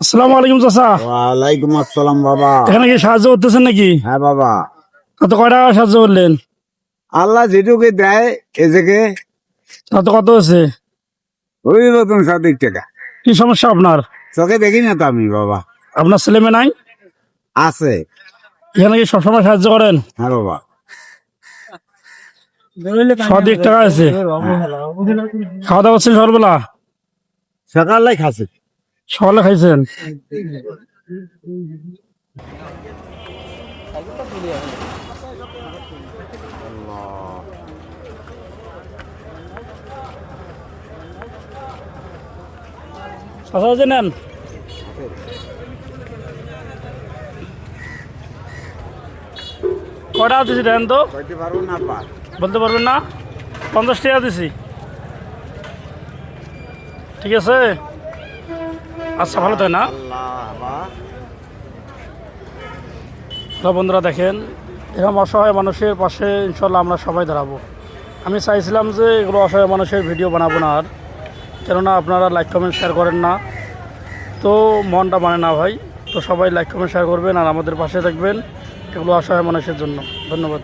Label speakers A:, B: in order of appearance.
A: আসসালামু আলাইকুম চাচা।
B: ওয়ালাইকুম আসসালাম বাবা।
A: এখানে কি সাহায্য করতেছেন নাকি?
B: হ্যাঁ বাবা,
A: কত কয় টাকা সাহায্য করলেন?
B: আল্লাহ যেটুকু দেয় এদিকে
A: কত কত হয়েছে?
B: ওই নতুন 70 টাকা।
A: কি সমস্যা আপনার?
B: চোখে দেখি না তো আমি বাবা।
A: আপনার ছেলে মেয়ে নাই?
B: আছে।
A: এখানে কি সবসময় সাহায্য করেন?
B: হ্যাঁ বাবা।
A: 100 টাকা আছে। খাওয়া দাওয়া করছেন সকালবেলা?
B: সকালে খাসি।
A: সকালে খাইছেন? চাচা নেন। কটা দিছি দেন তো?
B: কইতে পারবো না পা।
A: বলতে পারবেন না? 50 টাকা দিছি। ঠিক আছে, আচ্ছা ভালো তাই না? বন্ধুরা দেখেন, এরকম অসহায় মানুষের পাশে ইনশাল্লাহ আমরা সবাই দাঁড়াবো। আমি চাইছিলাম যে এগুলো অসহায় মানুষের ভিডিও বানাবো না আর, কেননা আপনারা লাইক কমেন্ট শেয়ার করেন না, তো মনটা মানে না ভাই। তো সবাই লাইক কমেন্ট শেয়ার করবেন আর আমাদের পাশে থাকবেন এগুলো অসহায় মানুষের জন্য। ধন্যবাদ।